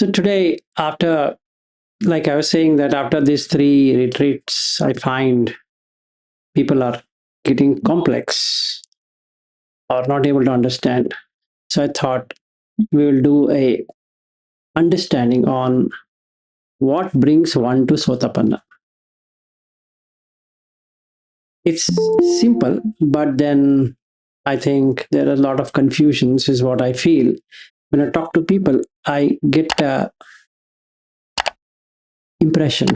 So today, after, like I was saying, that after these three retreats, I find people are getting complex or not able to understand. So I thought we will do a understanding on what brings one to Sotapanna. It's simple, but then I think there are a lot of confusions, is what I feel. When I talk to people, I get a impression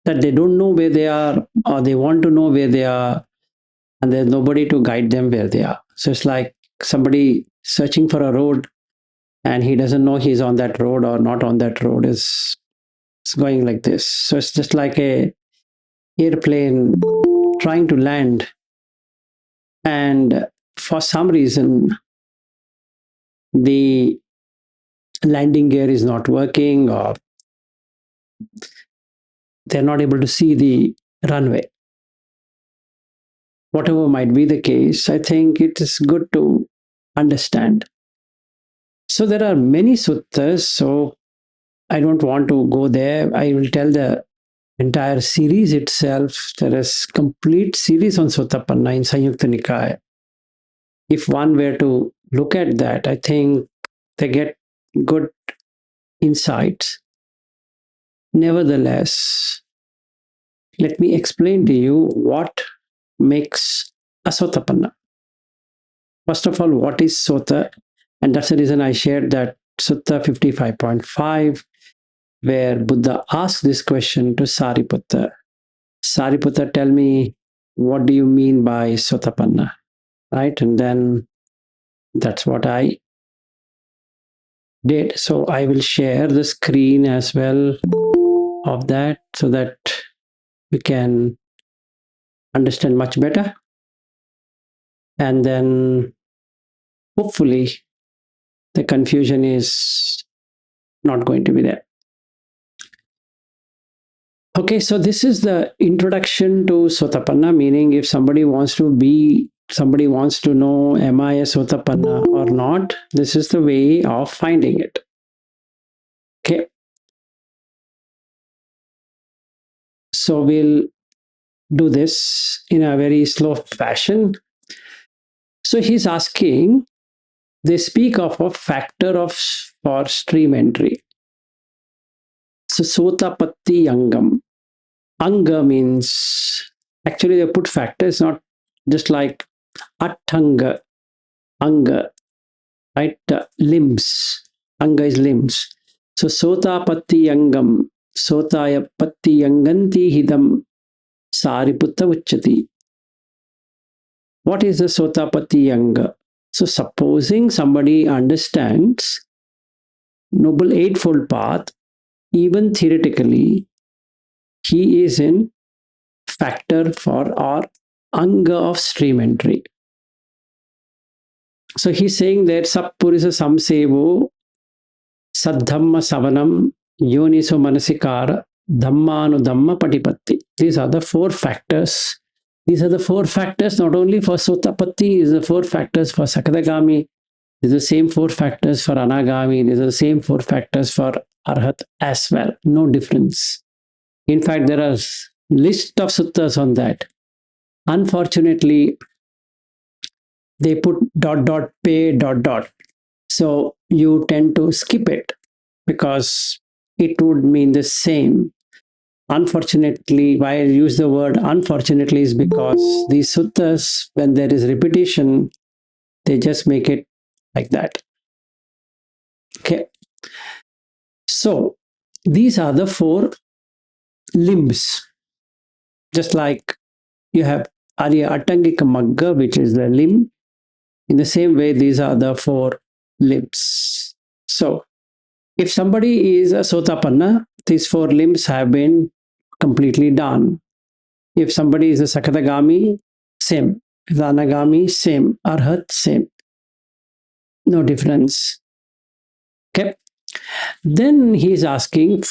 that they don't know where they are, or they want to know where they are, and there's nobody to guide them where they are. So it's like somebody searching for a road and he doesn't know he's on that road or not on that road. Is it's going like this. So it's just like a airplane trying to land, and for some reason the landing gear is not working, or they're not able to see the runway. Whatever might be the case, I think it is good to understand. So there are many suttas, so I don't want to go there. I will tell the entire series itself. There is complete series on Sotapanna in Samyukta Nikaya. If one were to look at that, I think they get good insights. Nevertheless, let me explain to you what makes a Sotapanna. First of all, what is Sota? And that's the reason I shared that Sutta 55.5, where Buddha asked this question to Sariputta. Sariputta, tell me, what do you mean by Sotapanna? Right? And then that's what I did. So I will share the screen as well of that so that you can understand much better. And then hopefully the confusion is not going to be there. Okay, so this is the introduction to Sotapanna, meaning if somebody wants to know, am I a Sotapanna or not? This is the way of finding it. Okay. So we'll do this in a very slow fashion. So he's asking, they speak of a factor of for stream entry. So Sotapatti Angam. Anga means, actually they put factors, not just like Attanga, Anga, right? Limbs. Anga is limbs. So Sotapatti Angam, Sotaya Patti Anganti Hidam Sariputta Uchati. What is the Sotapatti Anga? So supposing somebody understands Noble Eightfold Path, even theoretically, he is in factor for our Anga of stream entry. So he's saying that Sappurisa Samsevo Saddhamma Savanam Yoniso Manasikara Dhammanu Dhamma Patipatti. These are the four factors. These are the four factors not only for Sotapatti, these are the four factors for Sakadagami, these are the same four factors for Anagami, these are the same four factors for Arahant as well. No difference. In fact, there are list of suttas on that. Unfortunately, they put ... pay ... So you tend to skip it because it would mean the same. Unfortunately, why I use the word unfortunately is because these suttas, when there is repetition, they just make it like that. Okay. So these are the four limbs. Just like you have Arya Atangika Magga, which is the limb. In the same way, these are the four limbs. So if somebody is a Sotapanna, these four limbs have been completely done. If somebody is a Sakadagami, same. If the Anagami, same. Arhat, same. No difference. Okay. Then he is asking,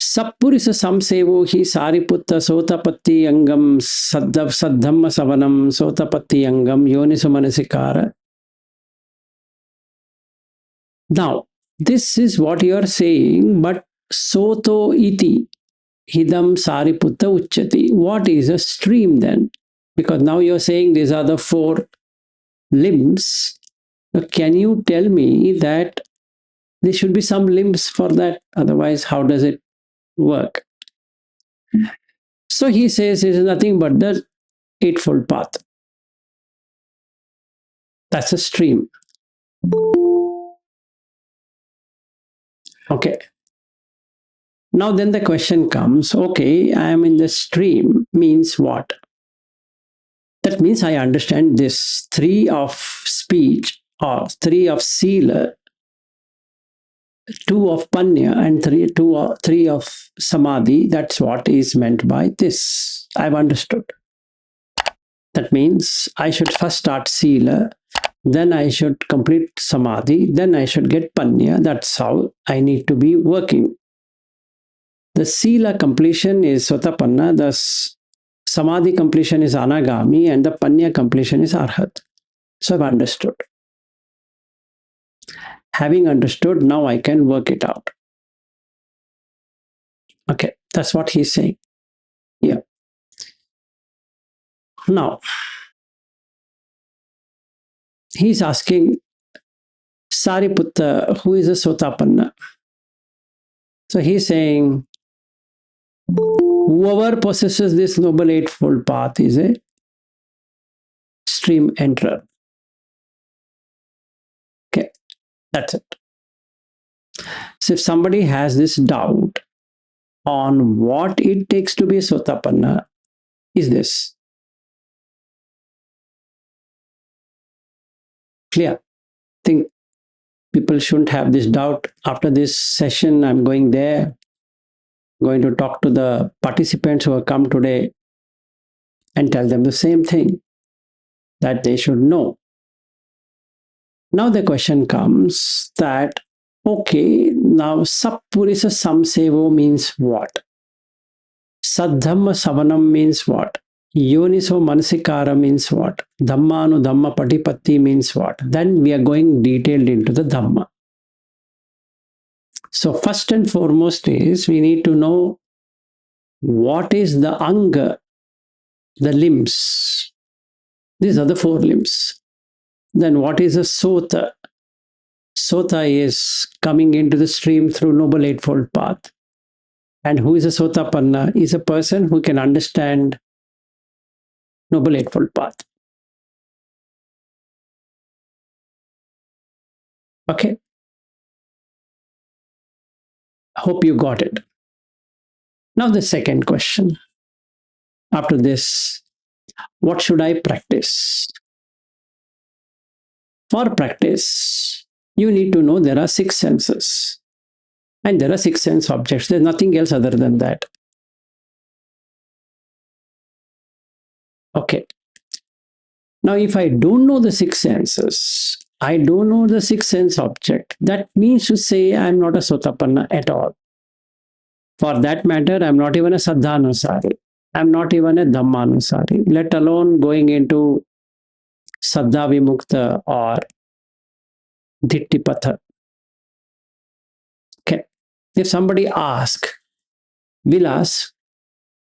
Sappurisa Samsevo hi Sariputta Sotapatti Angam Saddhamma Savanam Sotapatti Angam Yoniso Manasikara. Now, This is what you are saying, but soto iti hidam sariputta uchati. What is a stream then? Because now you're saying these are the four limbs. Can you tell me that there should be some limbs for that? Otherwise, how does it work? So he says it is nothing but the Eightfold Path. That's a stream. Okay. Now then the question comes, okay, I am in the stream means what? That means I understand this three of speech or three of sila, two of panya, and three of samadhi. That's what is meant by this. I've understood. That means I should first start sila, then I should complete samadhi, then I should get panya. That's how I need to be working. The sila completion is Sotapanna, the samadhi completion is Anagami, and the panya completion is Arahant. So I've understood. Having understood, now I can work it out. Okay, that's what he's saying. Yeah. Now, he's asking Sariputta, who is a Sotapanna? So he's saying, whoever possesses this Noble Eightfold Path is a stream enterer. Okay, that's it. So if somebody has this doubt on what it takes to be Sotapanna, is this clear? I think people shouldn't have this doubt. After this session, I'm going there, going to talk to the participants who have come today and tell them the same thing that they should know. Now the question comes that, okay, now Sappurisa Samsevo means what? Saddhamma Savanam means what? Yoniso Manasikara means what? Dhammanu Dhamma Patipatti means what? Then we are going detailed into the Dhamma. So first and foremost is we need to know what is the Anga, the limbs. These are the four limbs. Then what is a Sota? Sota is coming into the stream through Noble Eightfold Path. And who is a Sotapanna? Is a person who can understand Noble Eightfold Path. Okay. Hope you got it. Now the second question. After this, what should I practice? For practice, you need to know there are six senses. And there are six sense objects. There's nothing else other than that. Okay. Now, if I don't know the six senses, I don't know the six sense object, that means to say I'm not a Sotapanna at all. For that matter, I'm not even a Saddhanusari. I'm not even a Dhammanusari, let alone going into Saddha Vimukta or Dittipatha. Okay. If somebody asks, Vilas,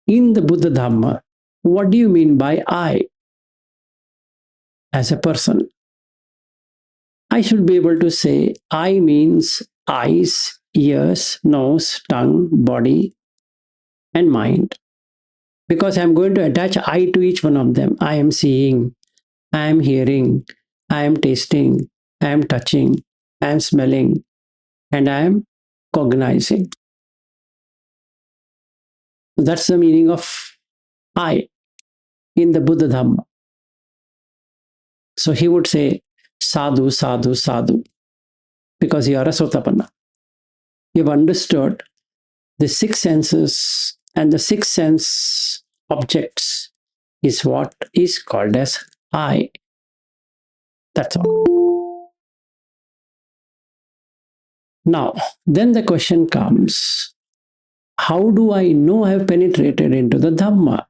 in the Buddha Dhamma, what do you mean by I as a person? I should be able to say I means eyes, ears, nose, tongue, body, and mind. Because I'm going to attach I to each one of them. I am seeing, I am hearing, I am tasting, I am touching, I am smelling, and I am cognizing. That's the meaning of I in the Buddha Dhamma. So he would say, sadhu, sadhu, sadhu, because you are a Sotapanna. You've understood the six senses and the six sense objects is what is called as I. That's all. Now, then the question comes, how do I know I have penetrated into the Dhamma?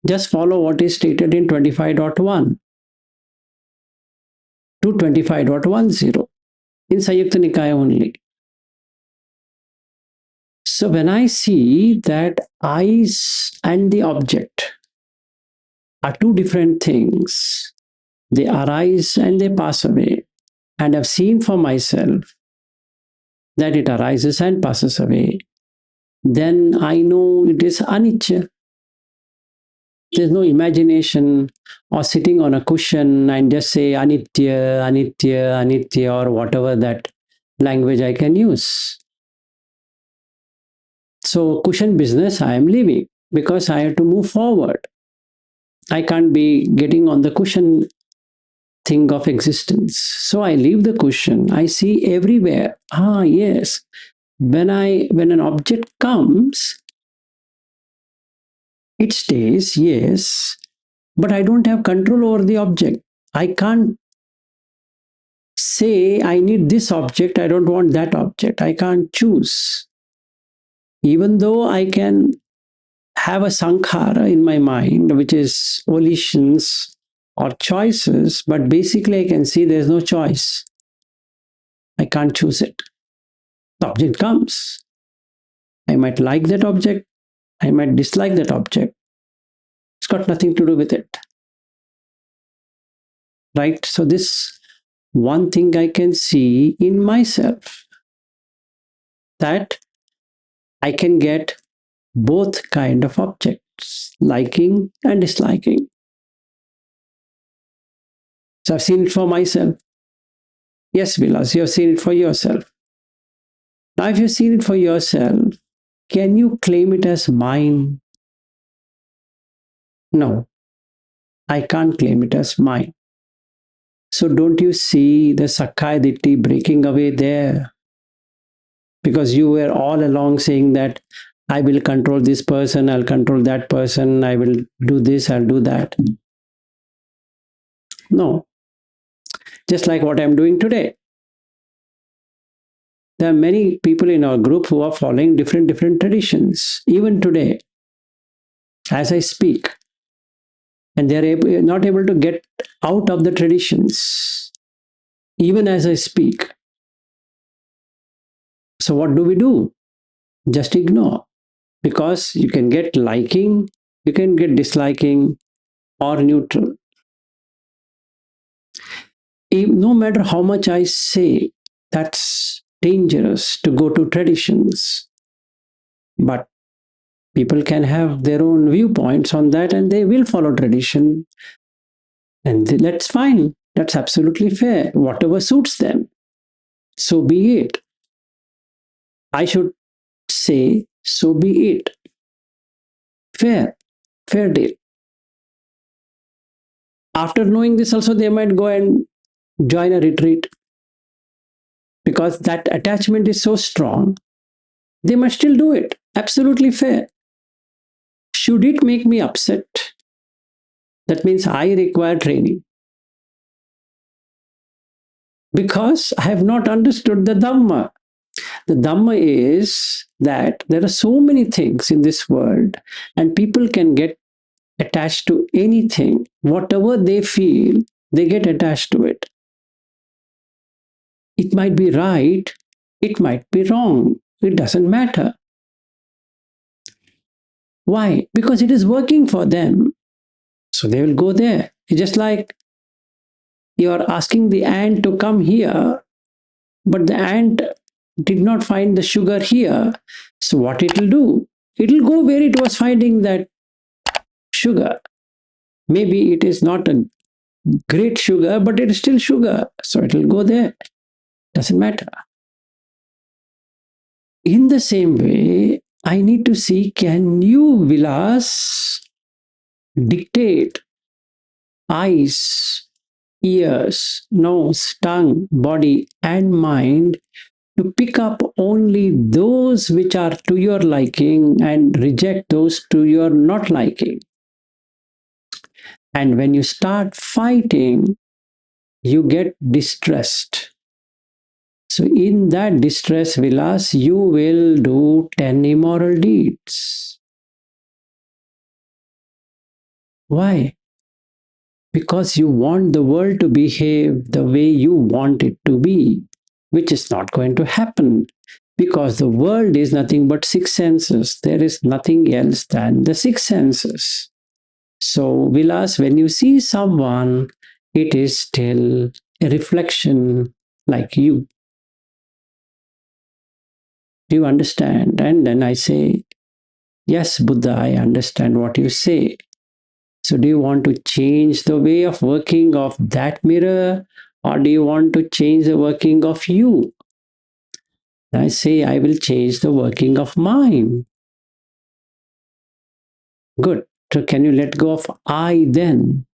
Just follow what is stated in 25.1 to 25.10. in Sayukta Nikaya only. So when I see that eyes and the object are two different things, they arise and they pass away, and I've seen for myself that it arises and passes away, then I know it is anicca. There's no imagination or sitting on a cushion and just say anitya, anitya, anitya, or whatever that language I can use. So, cushion business I am leaving because I have to move forward. I can't be getting on the cushion thing of existence. So I leave the cushion. I see everywhere. Ah, yes. When an object comes, it stays, yes, but I don't have control over the object. I can't say I need this object, I don't want that object. I can't choose. Even though I can have a sankhara in my mind, which is volitions or choices, but basically I can see there's no choice. I can't choose it. The object comes. I might like that object, I might dislike that object. It's got nothing to do with it. Right? So, this one thing I can see in myself, that I can get both kind of objects, liking and disliking. So I've seen it for myself. Yes, Vilas, you have seen it for yourself. Now, if you've seen it for yourself, can you claim it as mine? No, I can't claim it as mine. So don't you see the Sakkaya Ditthi breaking away there? Because you were all along saying that I will control this person, I'll control that person, I will do this, I'll do that. No, just like what I'm doing today. There are many people in our group who are following different traditions, even today, as I speak. And they're not able to get out of the traditions, even as I speak. So, what do we do? Just ignore. Because you can get liking, you can get disliking, or neutral. No matter how much I say, that's dangerous to go to traditions. But people can have their own viewpoints on that and they will follow tradition. And that's fine. That's absolutely fair. Whatever suits them, so be it. I should say, so be it. Fair, fair deal. After knowing this, also, they might go and join a retreat because that attachment is so strong. They must still do it. Absolutely fair. Should it make me upset? That means I require training because I have not understood the Dhamma. The Dhamma is that there are so many things in this world, and people can get attached to anything. Whatever they feel, they get attached to it. It might be right, it might be wrong. It doesn't matter. Why? Because it is working for them. So they will go there. It's just like you are asking the ant to come here, but the ant did not find the sugar here. So what it will do? It will go where it was finding that sugar. Maybe it is not a great sugar, but it is still sugar. So it will go there. Doesn't matter. In the same way, I need to see, can you, Vilas, dictate eyes, ears, nose, tongue, body, and mind to pick up only those which are to your liking and reject those to your not liking? And when you start fighting, you get distressed. So, in that distress, Vilas, you will do 10 immoral deeds. Why? Because you want the world to behave the way you want it to be. which is not going to happen because the world is nothing but six senses. There is nothing else than the six senses. So, Vilas, when you see someone, it is still a reflection like you. Do you understand? And then I say, yes, Buddha, I understand what you say. So, do you want to change the way of working of that mirror, or do you want to change the working of you? I say, I will change the working of mine. Good. So, can you let go of I then?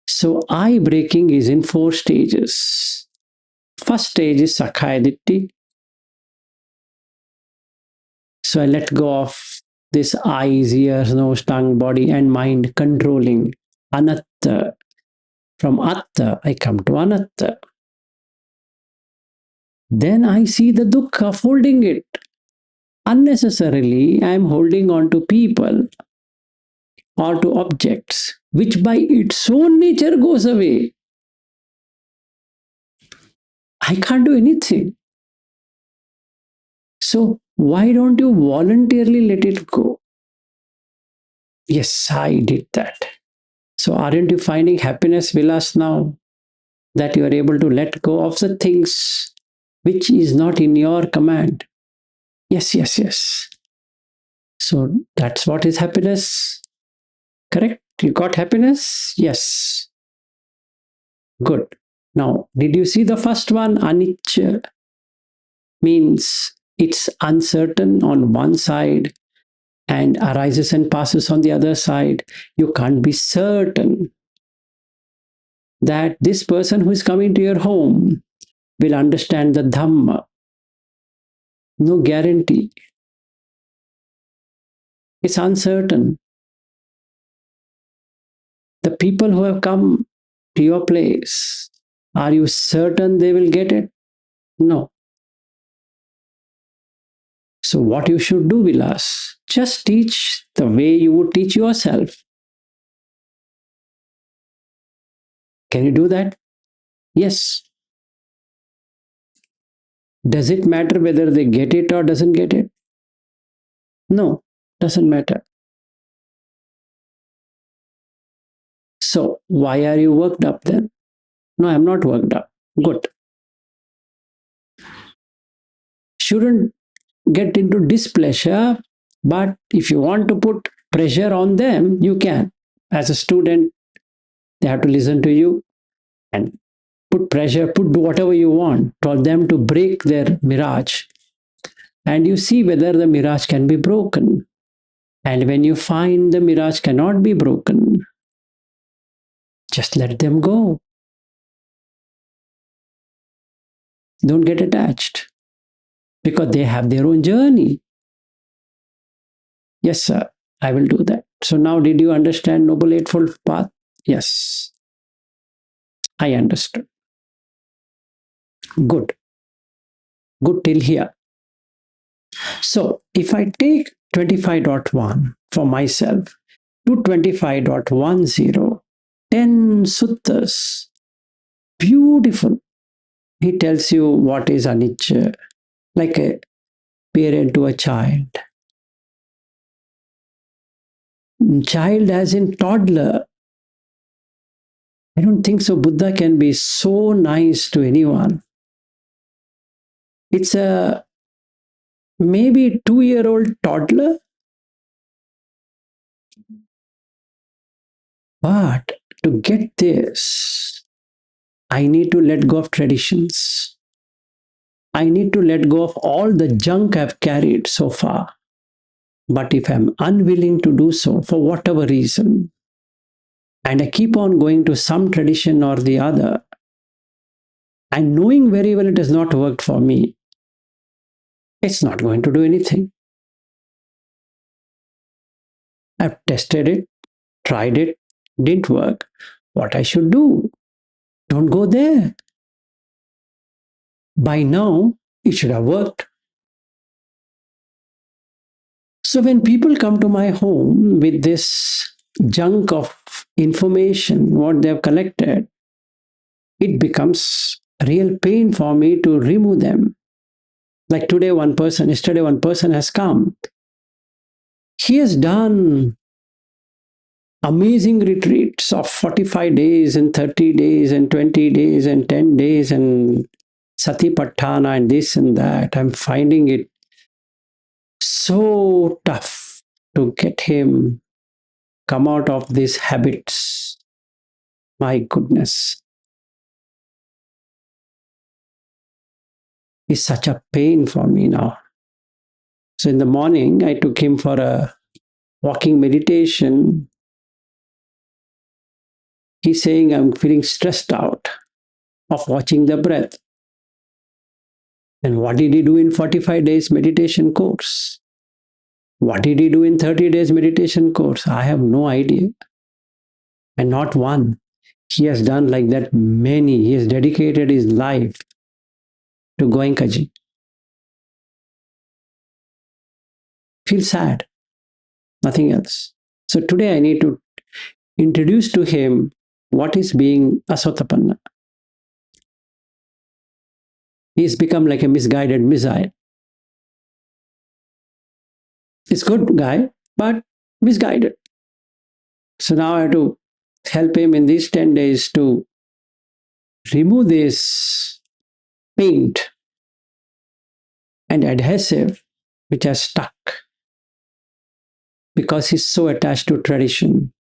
So, I breaking is in four stages. First stage is Sakadagami. So, I let go of this eyes, ears, nose, tongue, body, and mind controlling. Anatta. From Atta, I come to Anatta. Then I see the dukkha of holding it. Unnecessarily, I am holding on to people or to objects, which by its own nature goes away. I can't do anything. So, why don't you voluntarily let it go? Yes, I did that. So, aren't you finding happiness, Vilas, now that you are able to let go of the things which is not in your command? Yes, yes, yes. So, that's what is happiness. Correct? You got happiness? Yes. Good. Now, did you see the first one? Anicca means it's uncertain on one side and arises and passes on the other side. You can't be certain that this person who is coming to your home will understand the Dhamma. No guarantee. It's uncertain. The people who have come to your place, are you certain they will get it? No. So, what you should do, Vilas, just teach the way you would teach yourself. Can you do that? Yes. Does it matter whether they get it or doesn't get it? No, doesn't matter. So, why are you worked up then? No, I'm not worked up. Good. Shouldn't get into displeasure, but if you want to put pressure on them, you can. As a student, they have to listen to you and put pressure, put whatever you want for them to break their mirage. And you see whether the mirage can be broken. And when you find the mirage cannot be broken, just let them go. Don't get attached because they have their own journey. Yes, sir, I will do that. So now, did you understand Noble Eightfold Path? Yes, I understood. Good. Good till here. So if I take 25.1 for myself to 25.10, 10 suttas, beautiful. He tells you what is anicca, like a parent to a child. Child as in toddler. I don't think so. Buddha can be so nice to anyone. It's a maybe 2-year-old toddler. But to get this, I need to let go of traditions. I need to let go of all the junk I've carried so far. But if I'm unwilling to do so for whatever reason, and I keep on going to some tradition or the other, and knowing very well it has not worked for me, it's not going to do anything. I've tested it, tried it, didn't work. What I should do? Don't go there. By now, it should have worked. So when people come to my home with this junk of information, what they've collected, it becomes real pain for me to remove them. Like yesterday one person has come. He has done amazing retreats of 45 days and 30 days and 20 days and 10 days and Satipatthana and this and that. I'm finding it so tough to get him come out of these habits. My goodness, it's such a pain for me now. So in the morning, I took him for a walking meditation. He's saying, I'm feeling stressed out of watching the breath. And what did he do in 45 days meditation course? What did he do in 30 days meditation course? I have no idea. And not one. He has done like that many. He has dedicated his life to Goenkaji. Feel sad. Nothing else. So today I need to introduce to him what is being a Sotapanna. He's become like a misguided missile. He's good guy, but misguided. So now I have to help him in these 10 days to remove this paint and adhesive which has stuck because he's so attached to tradition.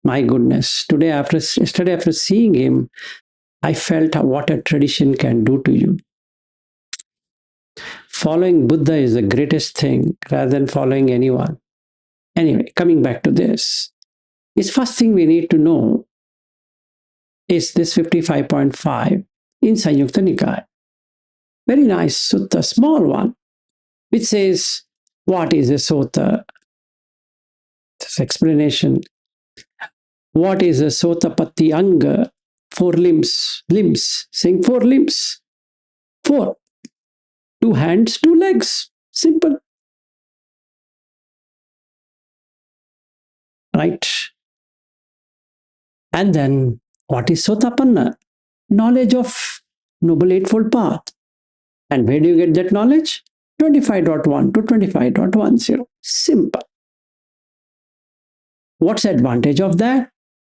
My goodness, yesterday after seeing him, I felt what a tradition can do to you. Following Buddha is the greatest thing rather than following anyone. Anyway, coming back to this, is first thing we need to know is this 55.5 in Samyutta Nikaya. Very nice sutta, small one, which says, what is a sota? This explanation. What is a sotapatti anga? Four limbs, saying four limbs. Four. Two hands, two legs. Simple. Right? And then, what is Sotapanna? Knowledge of Noble Eightfold Path. And where do you get that knowledge? 25.1 to 25.10. Simple. What's the advantage of that?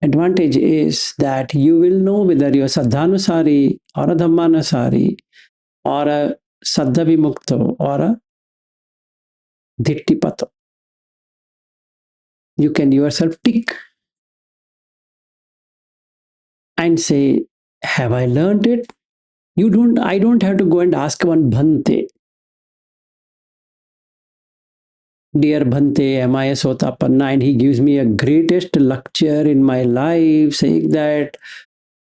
Advantage is that you will know whether you're Saddhanusari or a Dhammanusari or a Saddha Vimukto or a Dittipato. You can yourself tick and say, have I learned it? I don't have to go and ask one Bhante. Dear Bhante, am I a Sotapanna? And he gives me a greatest lecture in my life saying that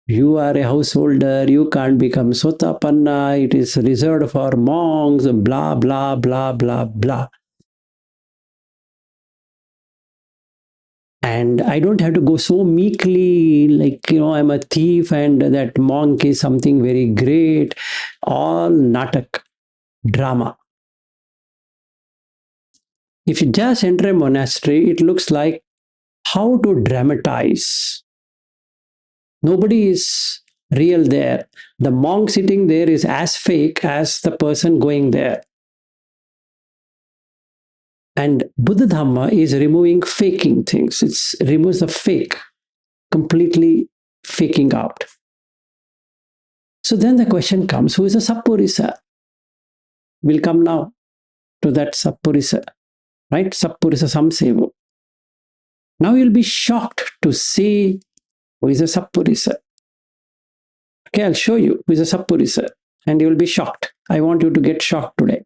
you are a householder, you can't become Sotapanna, it is reserved for monks, blah, blah, blah, blah, blah. And I don't have to go so meekly, like, I'm a thief and that monk is something very great. All natak, drama. If you just enter a monastery, it looks like how to dramatize. Nobody is real there. The monk sitting there is as fake as the person going there. And Buddha Dhamma is removing faking things. It removes the fake, completely faking out. So then the question comes, who is a Sappurisa? We'll come now to that Sappurisa, right? Sappurisa Samsevo. Now you'll be shocked to see who is a Sappurisa. Okay, I'll show you who is a Sappurisa and you will be shocked. I want you to get shocked today.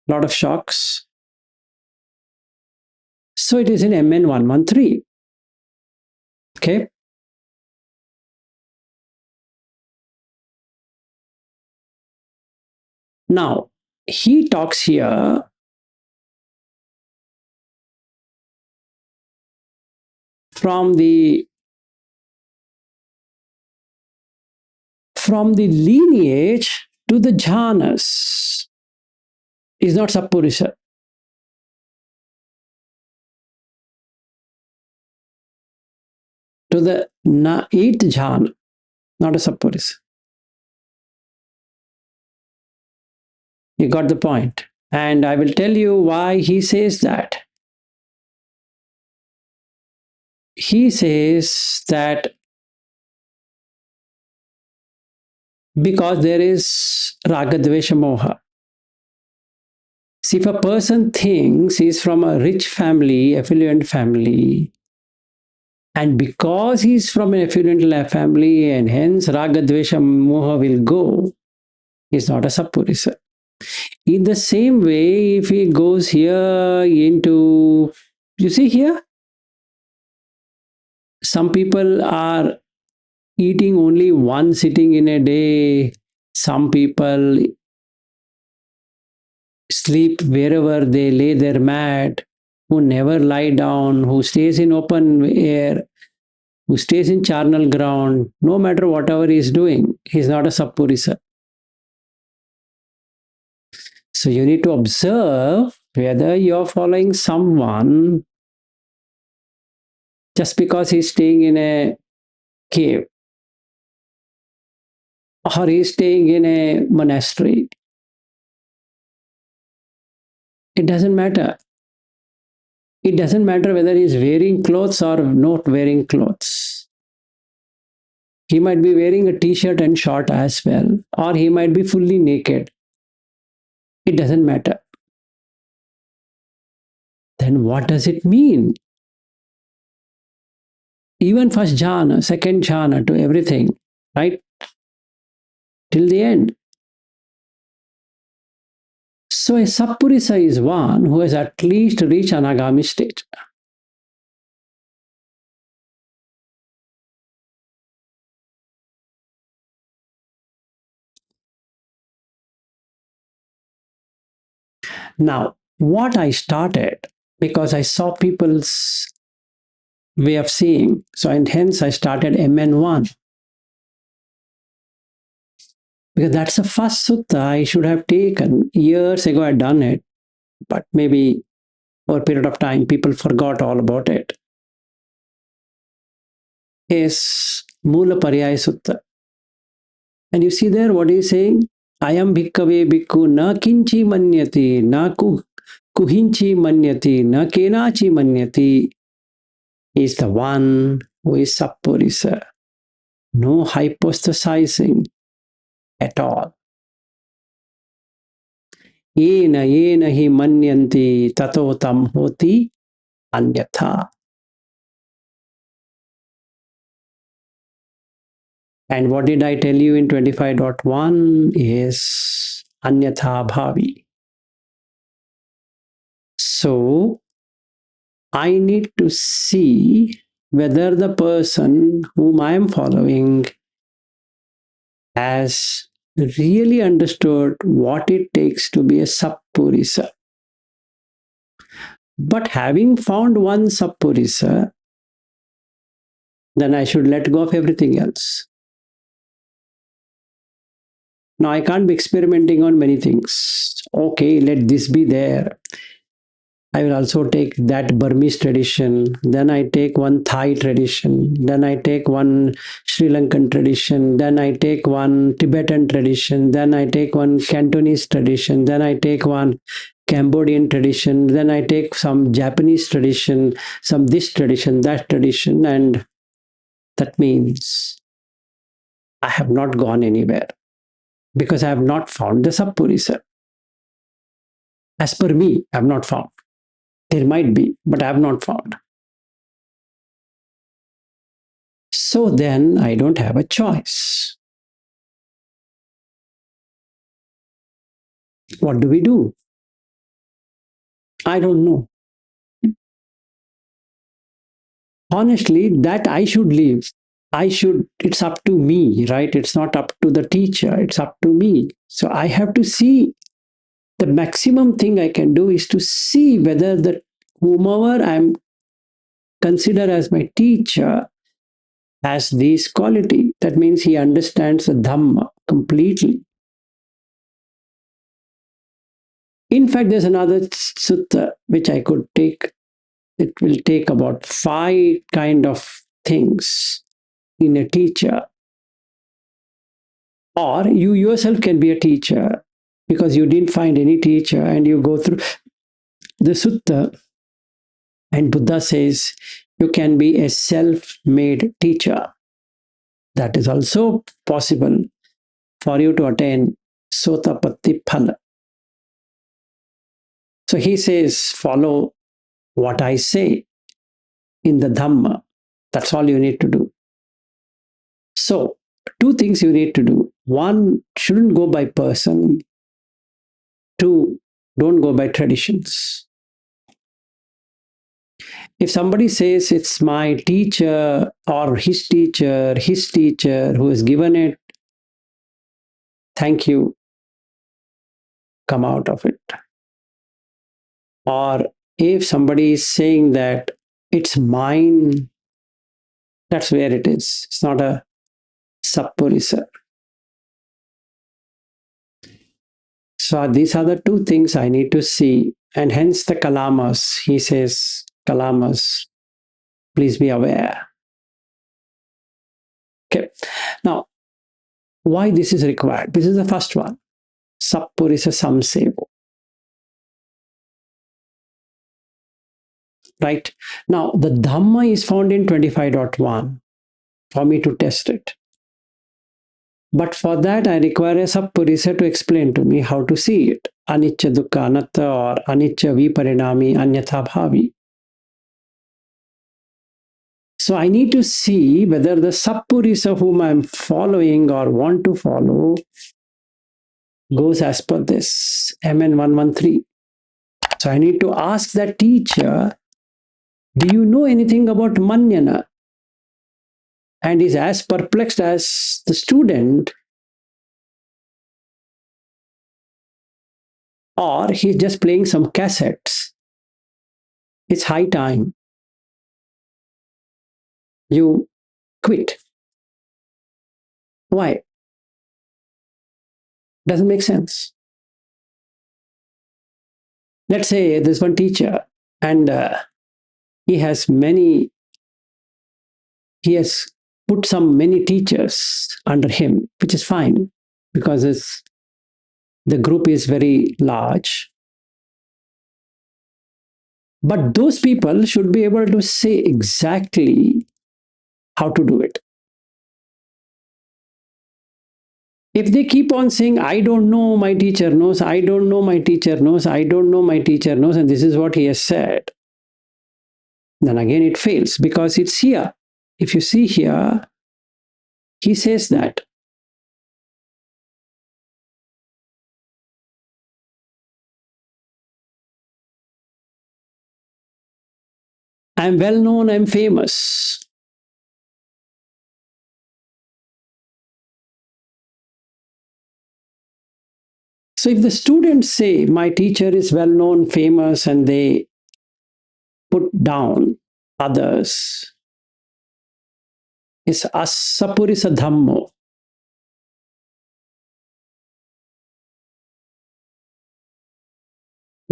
A lot of shocks. So it is in MN 113. Okay. Now, he talks here from the lineage to the jhanas. Is not Sappurisa. To the eighth jhana, not a Sappurisa. You got the point. And I will tell you why he says that. He says that because there is ragadvesha moha. See, if a person thinks he's from a rich family, affluent family, and because he's from an affluent family and hence ragadvesha moha will go, he's not a sappurisa. In the same way, if he goes here into, you see here, some people are eating only one sitting in a day. Some people sleep wherever they lay their mat, who never lie down, who stays in open air, who stays in charnel ground, no matter whatever he is doing, he's not a sappurisa. So you need to observe whether you're following someone just because he's staying in a cave or he's staying in a monastery. It doesn't matter. It doesn't matter whether he's wearing clothes or not wearing clothes. He might be wearing a t-shirt and short as well, or he might be fully naked. It doesn't matter. Then what does it mean? Even first jhana, second jhana to everything, right? Till the end. So a sappurisa is one who has at least reached Anagami stage. Now, what I started, because I saw people's way of seeing, so and hence I started MN1. Because that's the first sutta I should have taken. Years ago, I'd done it, but maybe over a period of time, people forgot all about it. Is Mula Paryaya Sutta. And you see there what he's saying? Ayam bhikkave bhikkhu na kinchi manyati, na kuhinchi manyati, na kenachi manyati. Is the one who is sappurisa. No hypostasizing at all. Yena yena hi manyanti tato tam hoti anyatha. And what did I tell you in 25.1 is anyatha bhavi. So I need to see whether the person whom I am following has really understood what it takes to be a sappurisa. But having found one sappurisa, then I should let go of everything else. Now I can't be experimenting on many things. Okay, let this be there. I will also take that Burmese tradition. Then I take one Thai tradition. Then I take one Sri Lankan tradition. Then I take one Tibetan tradition. Then I take one Cantonese tradition. Then I take one Cambodian tradition. Then I take some Japanese tradition, some this tradition, that tradition. And that means I have not gone anywhere because I have not found the Sappurisa. As per me, I have not found. There might be, but I have not found. So then I don't have a choice. What do we do? I don't know. Honestly, that I should leave. It's up to me, right? It's not up to the teacher, it's up to me. So I have to see. The maximum thing I can do is to see whether the whomever I'm consider as my teacher has this quality. That means he understands the Dhamma completely. In fact, there's another sutta which I could take. It will take about 5 kind of things in a teacher. Or you yourself can be a teacher. because you didn't find any teacher, and you go through the sutta, and Buddha says you can be a self-made teacher. That is also possible for you to attain Sotapatti Phala. So he says, follow what I say in the Dhamma. That's all you need to do. So, two things you need to do. One, shouldn't go by person. Two, don't go by traditions. If somebody says it's my teacher or his teacher who has given it, thank you, come out of it. Or if somebody is saying that it's mine, that's where it is. It's not a sappurisa. So these are the two things I need to see. And hence the kalamas. He says, kalamas, please be aware. Okay. Now, why this is required? This is the first one. Sappurisa samsevo. Right? Now, the Dhamma is found in 25.1 for me to test it. But for that, I require a Sappurisa to explain to me how to see it. Anicca dukkha anatta or anicca viparinami anyatha bhavi. So I need to see whether the Sappurisa whom I'm following or want to follow goes as per this MN 113. So I need to ask that teacher, do you know anything about Manyana? And is as perplexed as the student, or he's just playing some cassettes. It's high time you quit. Why? Doesn't make sense. Let's say there's one teacher and he has put some many teachers under him, which is fine because the group is very large. But those people should be able to say exactly how to do it. If they keep on saying, I don't know, my teacher knows, I don't know, my teacher knows, I don't know, my teacher knows, and this is what he has said, then again it fails because it's here. If you see here, he says that. I'm well known, I'm famous. So if the students say, my teacher is well known, famous, and they put down others, it's asapurisa dhammo.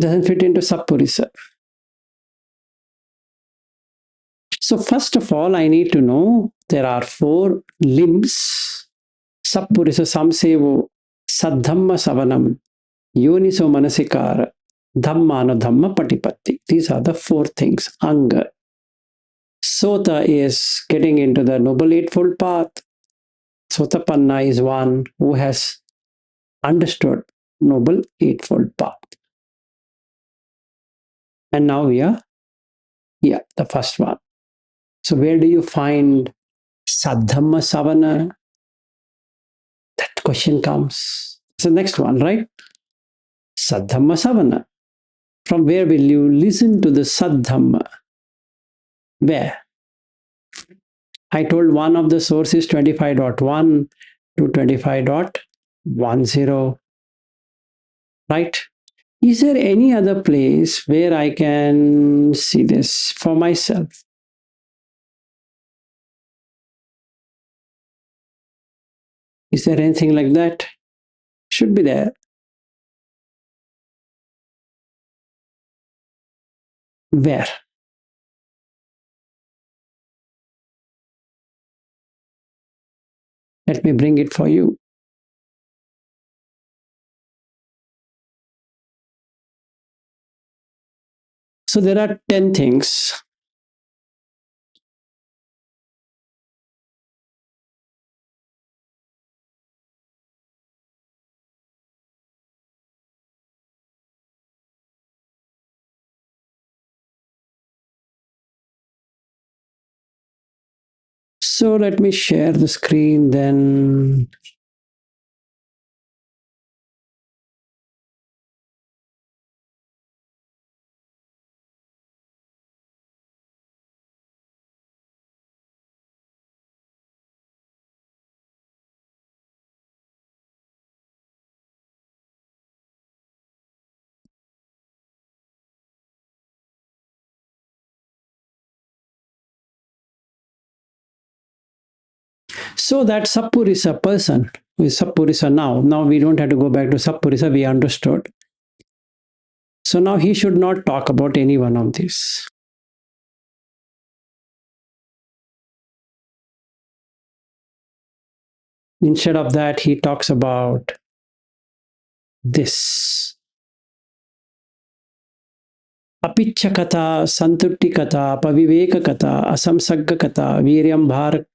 Doesn't fit into sapurisa. So first of all, I need to know there are 4 limbs. Sappurisa samsevo saddhamma savanam yoniso manasikara dhammano dhamma patipatti. These are the 4 things. Anga. Sota is getting into the Noble Eightfold Path. Sotapanna is one who has understood Noble Eightfold Path. And now we are here, the first one. So where do you find Saddhamma Savana? That question comes. It's the next one, right? Saddhamma Savana. From where will you listen to the Saddhamma? Where? I told one of the sources 25.1 to 25.10. Right? Is there any other place where I can see this for myself? Is there anything like that? Should be there. Where? Let me bring it for you. So there are 10 things. So let me share the screen then. So that Sappurisa person who is Sappurisa now, we don't have to go back to Sappurisa, we understood. So now he should not talk about any one of these. Instead of that, he talks about this. Apichakata, Santuttikata, Pavivekakata, Asamsaggakata, Viryam Bharak,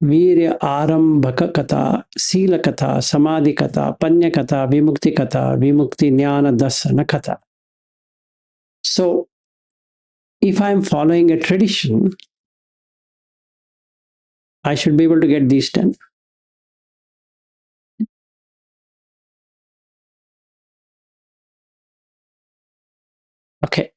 Virya Arambhakakata, Silakata, Samadhikata, Panyakata, Vimuktikata, Vimukti Jnana Dasana Kata. So, if I'm following a tradition, I should be able to get these 10. Okay.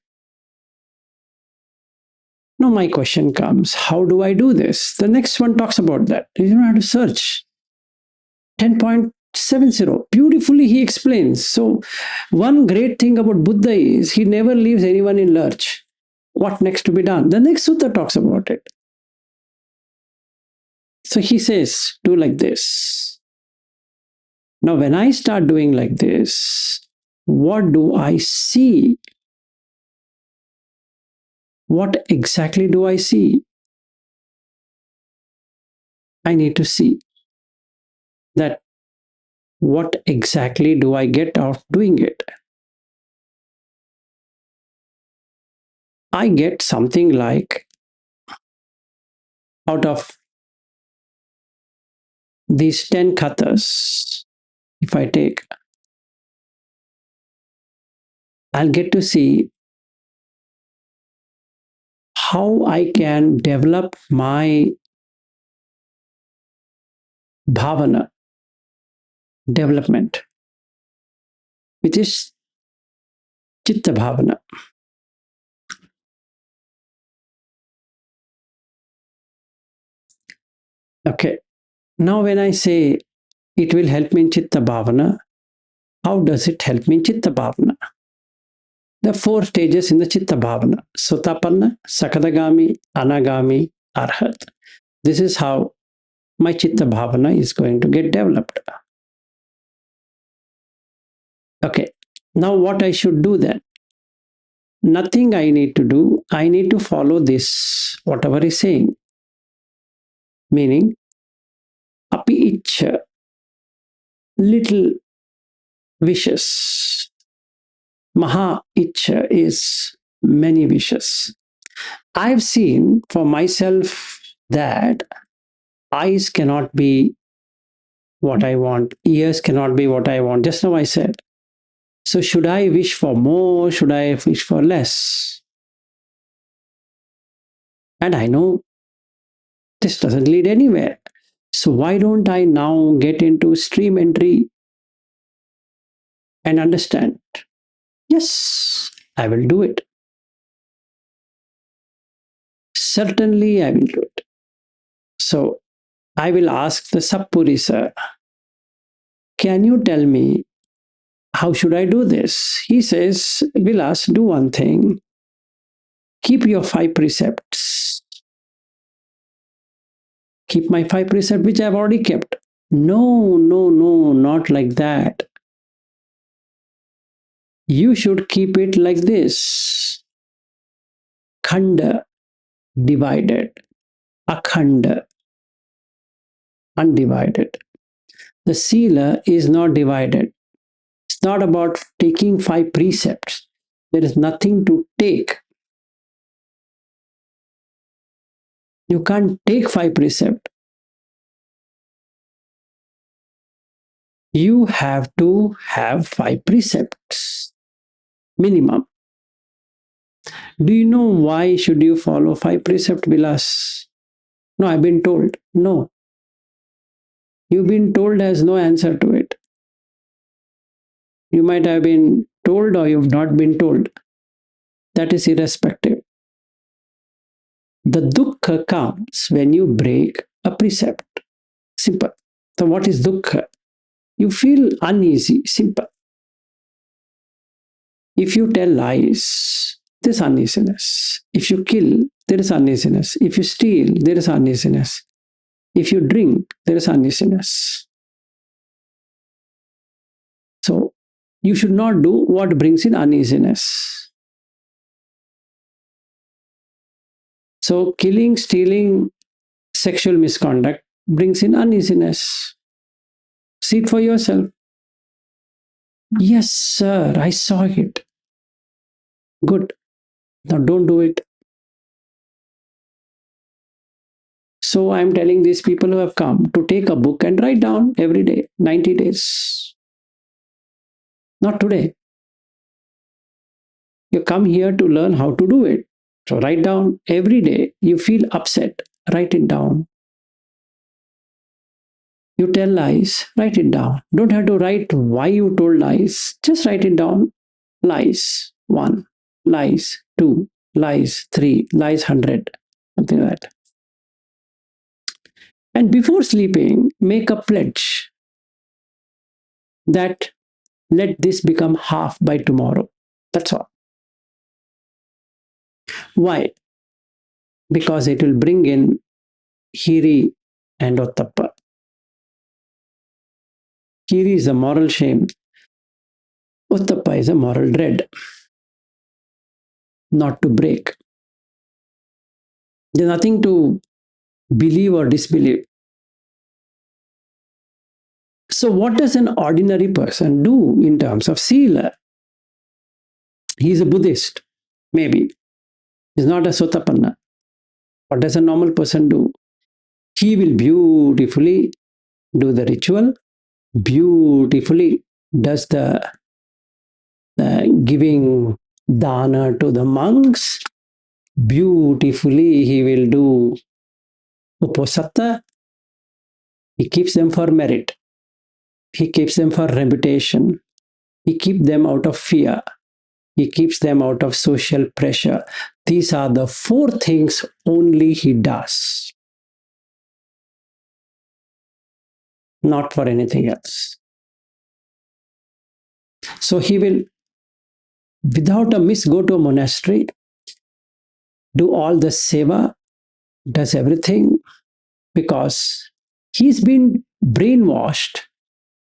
Now, my question comes, how do I do this? The next one talks about that. You don't have to search. 10.70. Beautifully, he explains. So, one great thing about Buddha is he never leaves anyone in lurch. What next to be done? The next sutta talks about it. So, he says, do like this. Now, when I start doing like this, what do I see? What exactly do I see? I need to see that what exactly do I get out of doing it? I get something like out of these 10 kathas, if I take, I'll get to see how I can develop my bhavana development, which is chitta bhavana. Okay. Now, when I say it will help me in chitta bhavana, how does it help me in chitta bhavana? The 4 stages in the chitta bhavana: Sotapanna, Sakadagami, Anagami, Arahant. This is how my chitta bhavana is going to get developed. Okay. Now, what I should do then? Nothing I need to do. I need to follow this, whatever is saying. Meaning, api icha, little wishes. Maha icha is many wishes. I've seen for myself that eyes cannot be what I want, ears cannot be what I want. Just now I said. So, should I wish for more? Should I wish for less? And I know this doesn't lead anywhere. So, why don't I now get into stream entry and understand? Yes, I will do it. Certainly, I will do it. So, I will ask the Sappurisa, can you tell me how should I do this? He says, Vilas, do one thing. Keep your 5 precepts. Keep my 5 precepts, which I've already kept. No, no, no, not like that. You should keep it like this. Khanda, divided. Akhanda, undivided. The Sila is not divided. It's not about taking 5 precepts. There is nothing to take. You can't take 5 precepts. You have to have 5 precepts minimum. Do you know why should you follow 5 precepts, Vilas? No, I've been told. No, you've been told has no answer to it. You might have been told or you've not been told. That is irrespective. The dukkha comes when you break a precept. Simple. So, what is dukkha? You feel uneasy. Simple. If you tell lies, there's uneasiness. If you kill, there is uneasiness. If you steal, there is uneasiness. If you drink, there is uneasiness. So, you should not do what brings in uneasiness. So, killing, stealing, sexual misconduct brings in uneasiness. See it for yourself. Yes, sir, I saw it. Good. Now don't do it. So I'm telling these people who have come to take a book and write down every day, 90 days. Not today. You come here to learn how to do it. So write down every day. You feel upset, write it down. You tell lies, write it down. Don't have to write why you told lies. Just write it down. Lies 1, lies 2, lies 3, lies 100. Something like that. And before sleeping, make a pledge that let this become half by tomorrow. That's all. Why? Because it will bring in Hiri and Ottappa. Hiri is a moral shame. Ottappa is a moral dread. Not to break. There's nothing to believe or disbelieve. So, what does an ordinary person do in terms of Sila? He's a Buddhist, maybe. He's not a Sotapanna. What does a normal person do? He will beautifully do the ritual, beautifully does the giving dana to the monks, beautifully he will do uposatha. He keeps them for merit. He keeps them for reputation. He keeps them out of fear. He keeps them out of social pressure. These are the 4 things only he does, not for anything else. So he will, without a miss, go to a monastery, do all the seva, does everything, because he's been brainwashed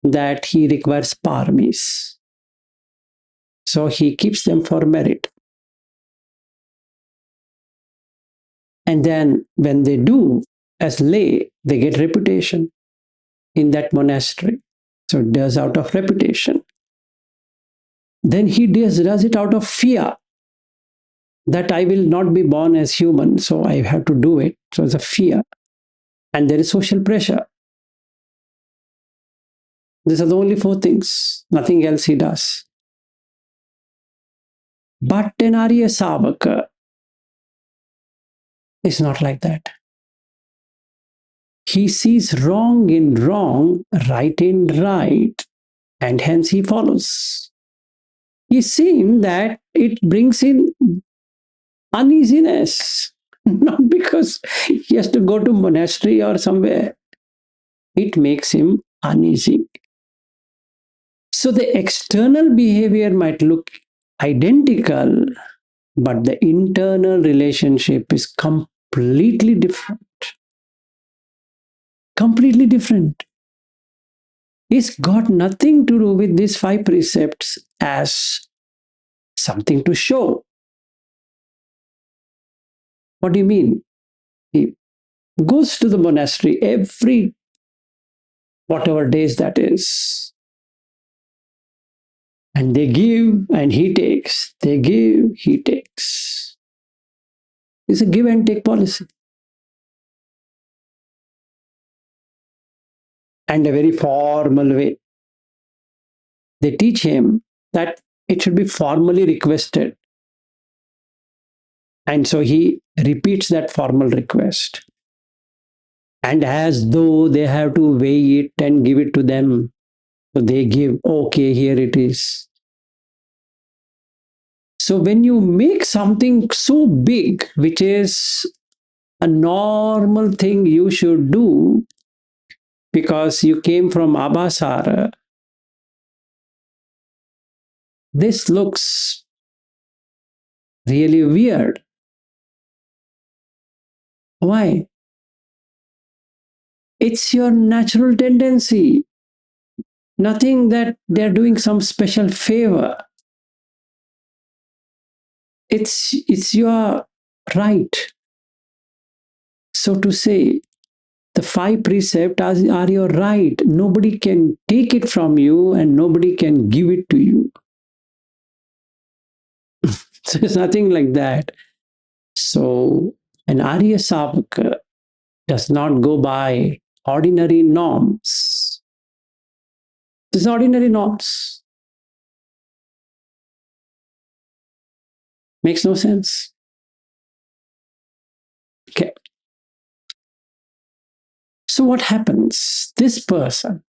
that he requires paramis. So he keeps them for merit. And then when they do as lay, they get reputation in that monastery. So it does out of reputation. Then he does it out of fear that I will not be born as human, so I have to do it. So it's a fear. And there is social pressure. These are the only 4 things, nothing else he does. But an Arya Savaka is not like that. He sees wrong in wrong, right in right, and hence he follows. He's seen that it brings in uneasiness, not because he has to go to monastery or somewhere. It makes him uneasy. So the external behavior might look identical, but the internal relationship is completely different. Completely different. It's got nothing to do with these 5 precepts as something to show. What do you mean? He goes to the monastery every whatever days that is. And they give and he takes. They give, he takes. It's a give and take policy. and a very formal way. They teach him that it should be formally requested. And so he repeats that formal request. And as though they have to weigh it and give it to them, so they give, okay, here it is. So when you make something so big, which is a normal thing you should do because you came from Abhasara, this looks really weird. Why? It's your natural tendency. Nothing that they're doing some special favor. It's your right. So to say, the 5 precepts are your right. Nobody can take it from you and nobody can give it to you. So it's nothing like that. So an Arya Savaka does not go by ordinary norms. These ordinary norms. Makes no sense. Okay. So what happens? This person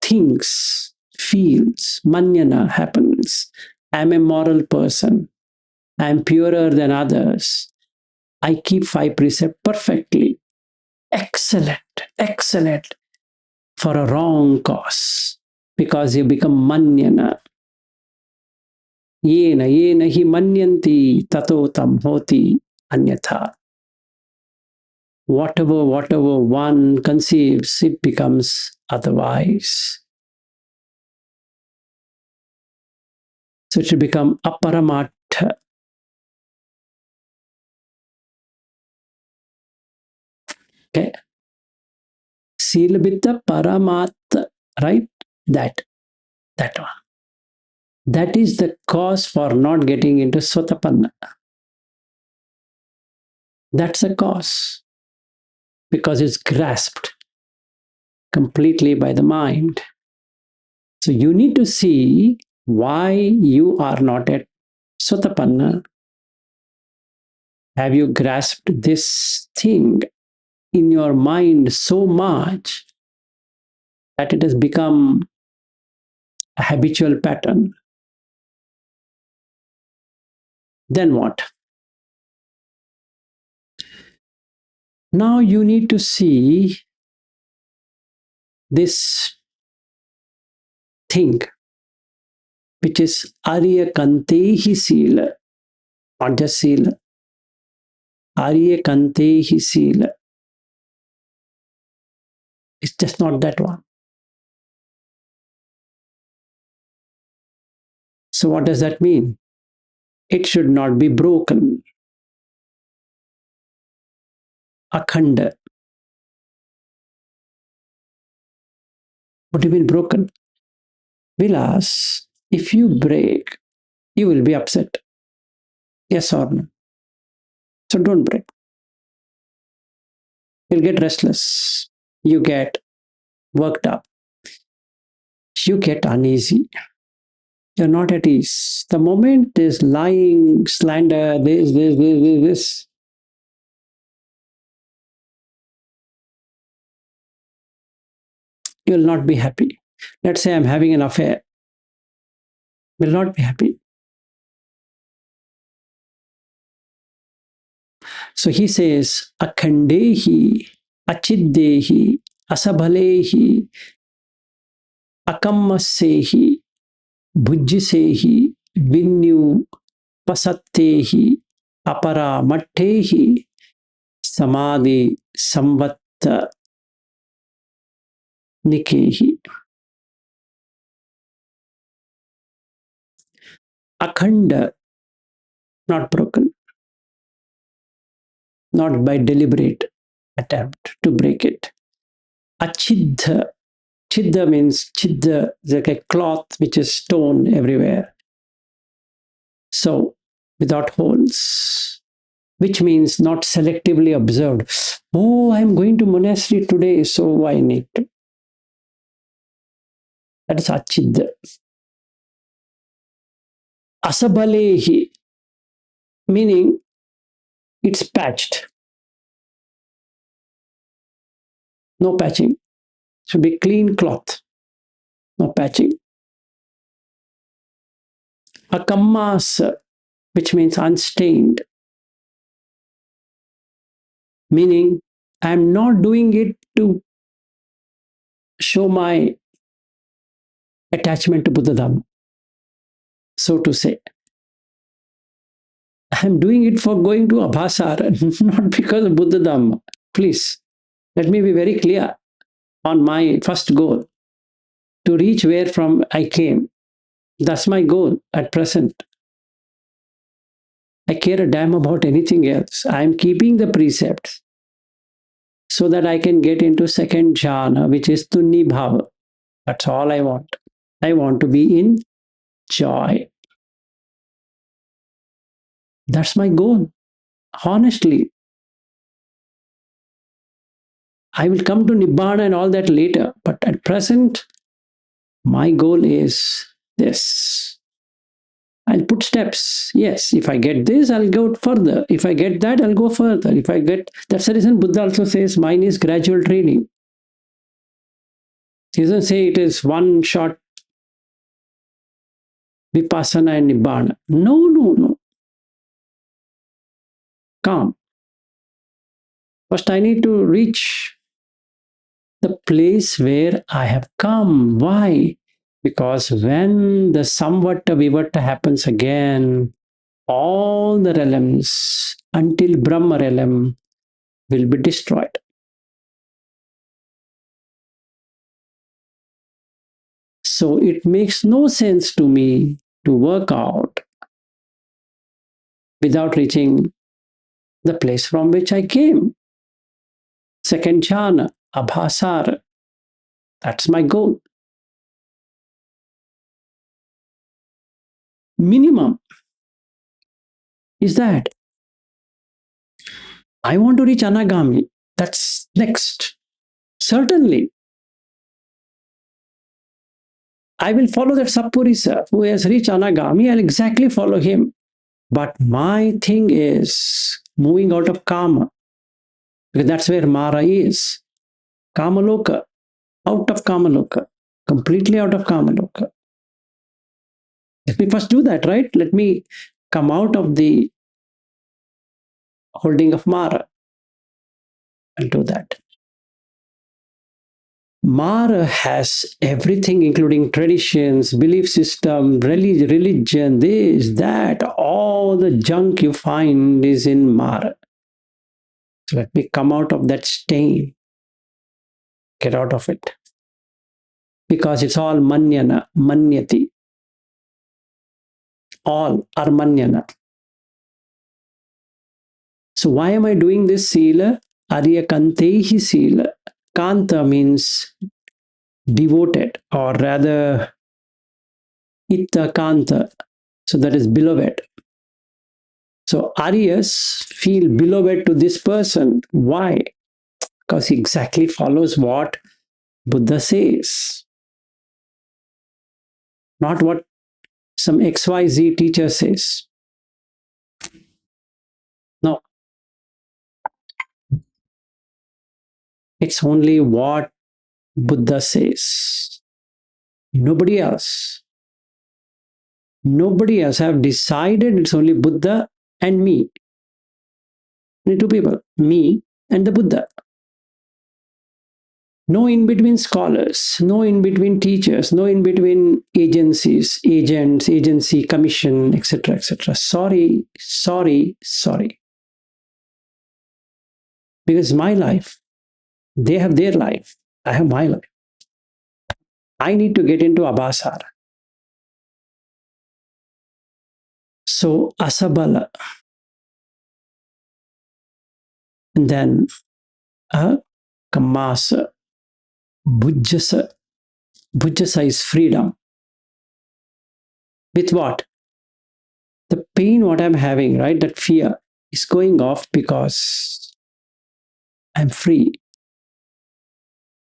thinks, feels, manyana happens. I'm a moral person. I'm purer than others. I keep 5 precepts perfectly. Excellent, excellent for a wrong cause because you become manyana. Yena yena hi manyanti tato tam hoti anyatha. Whatever one conceives, it becomes otherwise. So it should become aparamatha. Okay. Silabita paramatha, right? That one. That is the cause for not getting into Sotapanna. That's the cause. Because it's grasped completely by the mind. So you need to see why you are not at Sotapanna. Have you grasped this thing in your mind so much that it has become a habitual pattern? Then what? Now you need to see this thing, which is Arya Kantehi Sila, not just Sila. Arya Kantehi Sila. It's just not that one. So what does that mean? It should not be broken. Akhanda. What do you mean broken? Vilas, if you break, you will be upset. Yes or no? So don't break. You'll get restless. You get worked up. You get uneasy. You're not at ease. The moment is lying, slander, this. You'll not be happy. Let's say I'm having an affair. Will not be happy. So he says, Akhandehi, Achiddehi, Asabhalehi, Akammasehi, Bhujjisehi, Vinyu, Pasattehi, Apara Mattehi, Samadhi, Samvatta, Nikehi. Akhanda, not broken, not by deliberate attempt to break it. Achiddha, Chiddha means chiddha, like a cloth which is torn everywhere. So, without holes. which means not selectively observed. Oh, I'm going to monastery today, so I need to. That is achid. Asabalehi, meaning it's patched. No patching. Should be clean cloth. No patching. Akammas, which means unstained. Meaning, I'm not doing it to show my attachment to Buddha Dhamma, so to say. I'm doing it for going to Abhasara, not because of Buddha Dhamma. Please, let me be very clear on my first goal to reach where from I came. That's my goal at present. I care a damn about anything else. I'm keeping the precepts so that I can get into second jhana, which is Tunni Bhava. That's all I want. I want to be in joy. That's my goal. Honestly, I will come to Nibbana and all that later. But at present, my goal is this. I'll put steps. Yes, if I get this, I'll go further. If I get that, I'll go further. If I get, that's the reason Buddha also says mine is gradual training. He doesn't say it is one shot vipassana and nibbana. No, no, no. Calm. First, I need to reach the place where I have come. Why? Because when the samvata vivata happens again, all the realms until Brahma realm will be destroyed. So it makes no sense to me to work out without reaching the place from which I came. Second jhana, abhasara. That's my goal. Minimum is that I want to reach Anagami. That's next. Certainly, I will follow that Sappurisa who has reached Anagami. I'll exactly follow him. But my thing is moving out of Kama, because that's where Mara is. Kamaloka, out of Kamaloka, completely out of Kamaloka. Let me first do that, right? Let me come out of the holding of Mara. I'll do that. Mara has everything, including traditions, belief system, religion, this, that, all the junk you find is in Mara. So let me come out of that stain. Get out of it. Because it's all manyana, manyati. All are manyana. So why am I doing this sila? Arya kantehi sila. Kanta means devoted, or rather itta kanta. So that is beloved. So Aryas feel beloved to this person. Why? Because he exactly follows what Buddha says, not what some XYZ teacher says. No, it's only what Buddha says. Nobody else. Nobody else. I have decided it's only Buddha and me. Only two people, me and the Buddha. No in between scholars, no in between teachers, no in between agencies, agents, agency, commission, etc., etc. Sorry, sorry, sorry. Because my life, they have their life, I have my life. I need to get into abhasara. So asabala, and then kamasa, bhujjasa. Bhujjasa is freedom. With what? The pain what I'm having, right? That fear. is going off because I'm free,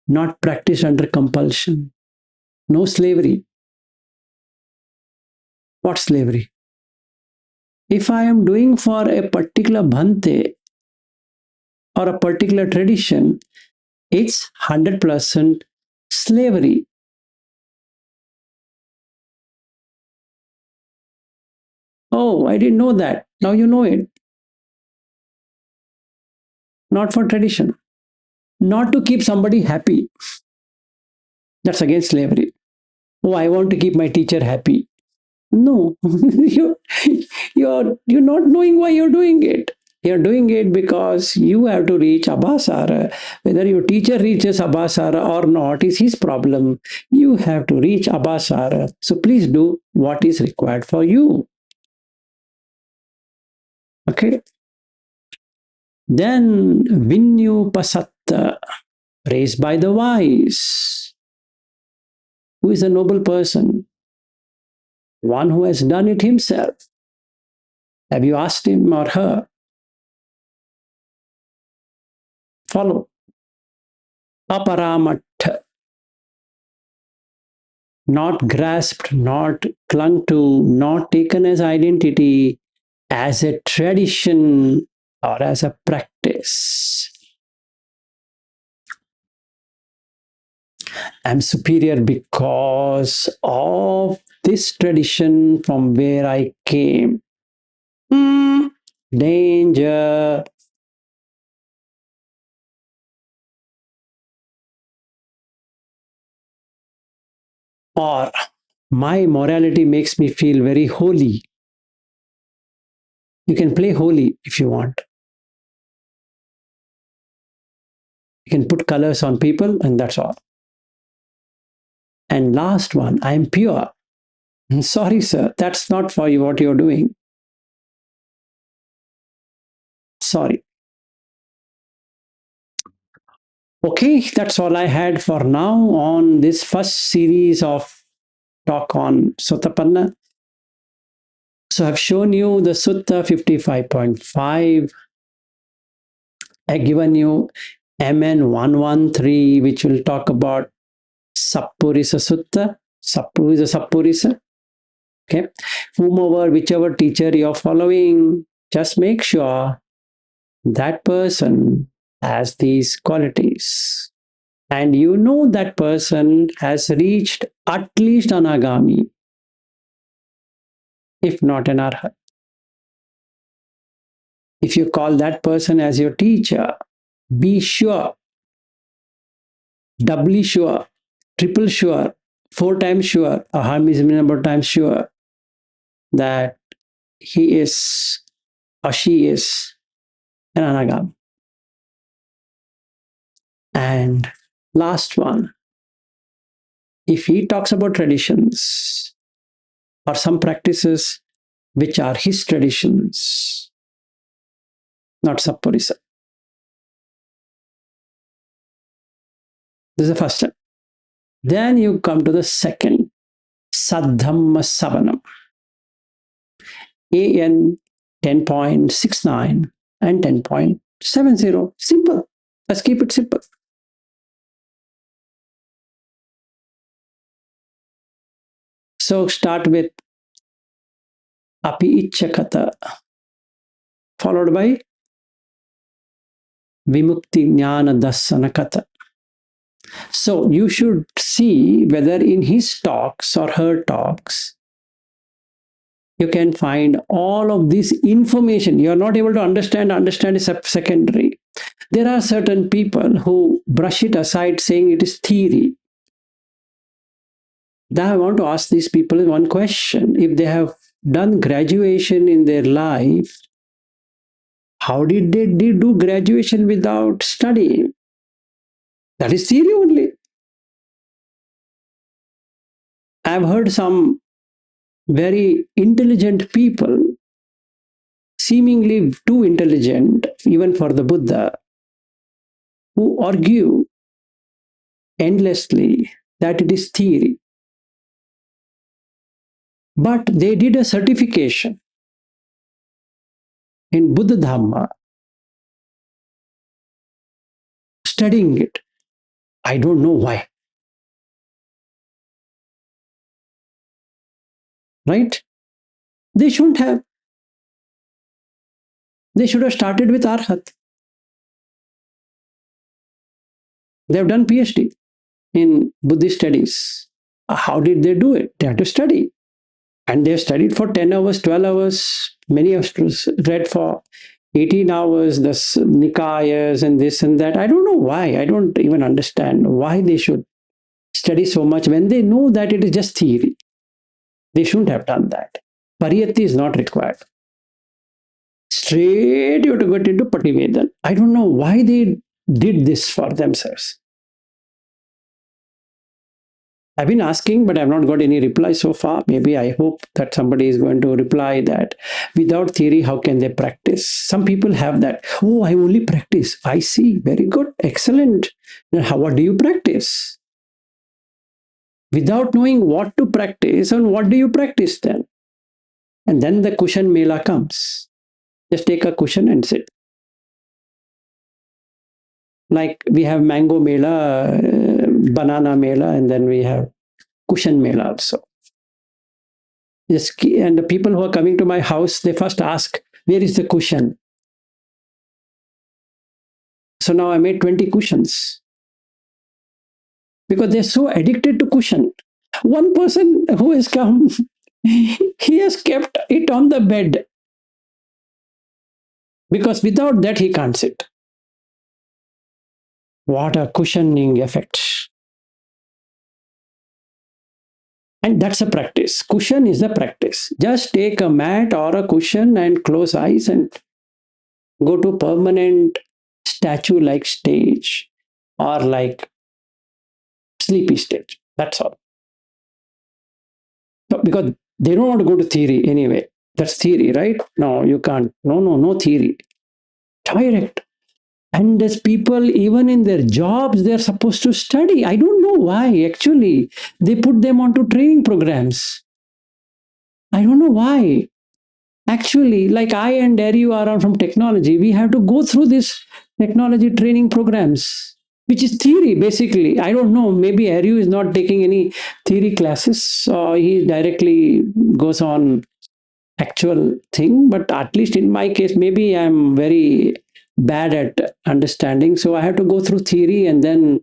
not practiced under compulsion. No slavery. What slavery? If I am doing for a particular bhante or a particular tradition, it's 100% slavery. Oh, I didn't know that. Now you know it. Not for tradition. Not to keep somebody happy. That's against slavery. Oh, I want to keep my teacher happy. No, you're not knowing why you're doing it. You're doing it because you have to reach Abhasara. Whether your teacher reaches Abhasara or not is his problem. You have to reach Abhasara. So please do what is required for you. Okay. Then Vinyu praised by the wise. Who is a noble person? One who has done it himself. Have you asked him or her? Follow. Aparamat, not grasped, not clung to, not taken as identity, as a tradition or as a practice. I'm superior because of this tradition from where I came. Danger. Or my morality makes me feel very holy. You can play holy if you want. You can put colors on people, and that's all. And last one, I am pure. Sorry, sir, that's not for you what you're doing. Sorry. Okay, that's all I had for now on this first series of talk on Sotapanna. So I've shown you the Sutta 55.5. I've given you MN 113, which will talk about Sappurisa Sutta. Sappurisa Sappurisa. Okay. Whomever, whichever teacher you're following, just make sure that person has these qualities. And you know that person has reached at least Anagami, if not an Arahant. If you call that person as your teacher, be sure, doubly sure, triple sure, 4 times sure, a harmless number of times sure that he is or she is an Anagami. And last one, if he talks about traditions or some practices which are his traditions, not Sappurisa. This is the first step. Then you come to the second, Saddhamma Savanam. AN 10.69 and 10.70. Simple. Let's keep it simple. So start with Api Ichchakata, followed by Vimukti Jnana Dassana Kata. So you should see whether in his talks or her talks, you can find all of this information. You are not able to understand is secondary. There are certain people who brush it aside saying it is theory. Now I want to ask these people one question. If they have done graduation in their life, how did they do graduation without studying? That is theory only. I've heard some very intelligent people, seemingly too intelligent, even for the Buddha, who argue endlessly that it is theory. But they did a certification in Buddha Dhamma, studying it. I don't know why. Right? They shouldn't have. They should have started with Arhat. They have done PhD in Buddhist studies. How did they do it? They had to study. And they've studied for 10 hours, 12 hours. Many have read for 18 hours, the Nikayas and this and that. I don't know why. I don't even understand why they should study so much when they know that it is just theory. They shouldn't have done that. Pariyatti is not required. Straight you have to get into Pativedan. I don't know why they did this for themselves. I've been asking, but I've not got any reply so far. Maybe I hope that somebody is going to reply that without theory, how can they practice? Some people have that. Oh, I only practice. I see. Very good. Excellent. Then what do you practice? Without knowing what to practice, and what do you practice then? And then the cushion mela comes. Just take a cushion and sit. Like we have mango mela, banana mela, and then we have cushion mela also. And the people who are coming to my house, they first ask, where is the cushion? So now I made 20 cushions because they're so addicted to cushion. One person who has come, he has kept it on the bed because without that he can't sit. What a cushioning effect. And that's a practice. Cushion is a practice. Just take a mat or a cushion and close eyes and go to permanent statue-like stage or like sleepy stage. That's all. Because they don't want to go to theory anyway. That's theory, right? No, you can't. No theory. Direct. And there's people, even in their jobs, they're supposed to study. I don't know why, actually. They put them onto training programs. I don't know why. Actually, like I and Dario are from technology, we have to go through this technology training programs, which is theory, basically. I don't know. Maybe Aryu is not taking any theory classes. So he directly goes on actual thing. But at least in my case, maybe I'm very bad at understanding. So I have to go through theory and then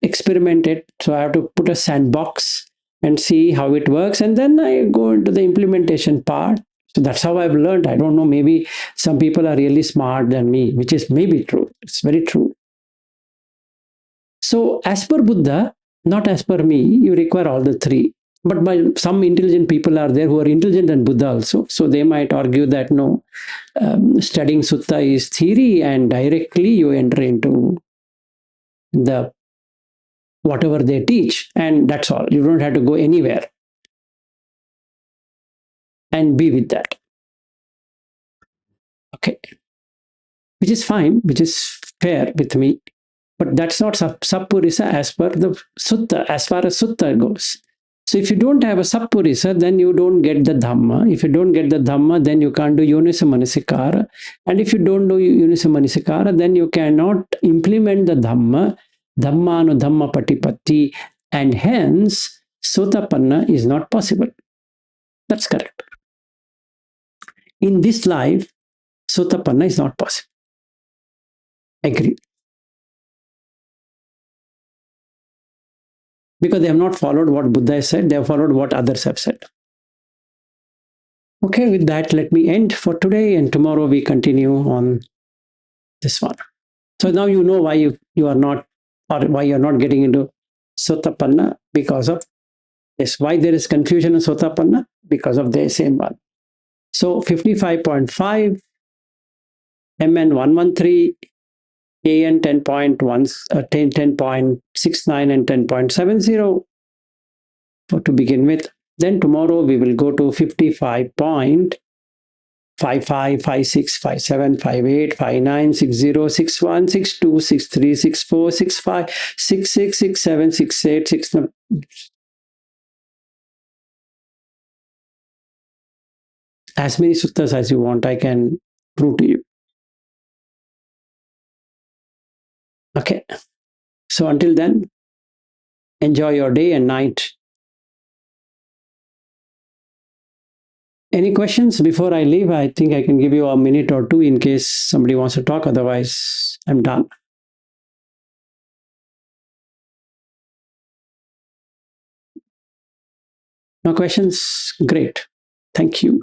experiment it. So I have to put a sandbox and see how it works. And then I go into the implementation part. So that's how I've learned. I don't know. Maybe some people are really smart than me, which is maybe true. It's very true. So as per Buddha, not as per me, you require all the three. But by some intelligent people are there who are intelligent than Buddha also. So they might argue that no, studying sutta is theory and directly you enter into the whatever they teach, and that's all. You don't have to go anywhere and be with that. Okay, which is fine, which is fair with me, but that's not sappurisa as per the sutta, as far as sutta goes. So if you don't have a sappurisa, then you don't get the dhamma. If you don't get the dhamma, then you can't do yonisa manasikara. And if you don't do yonisa manasikara, then you cannot implement the dhamma, dhammanu dhamma patipatti, and hence sotapanna is not possible. That's correct. In this life, Sotapanna is not possible. Agree. Because they have not followed what Buddha has said, they have followed what others have said. Okay, with that, let me end for today, and tomorrow we continue on this one. So now you know why you are not, or why you're not getting into Sotapanna, because of this. Why there is confusion in Sotapanna? Because of the same one. So 55.5, MN 113, AN 10.69 and 10.70 to begin with. Then tomorrow we will go to 55.55, 56, 57, 58, 59, 60, 61, 62, 63, 64, 65, 66, 67, 68, 69. as many suttas as you want. I can prove to you. Okay. So until then, enjoy your day and night. Any questions before I leave? I think I can give you a minute or two in case somebody wants to talk. Otherwise, I'm done. No questions? Great. Thank you.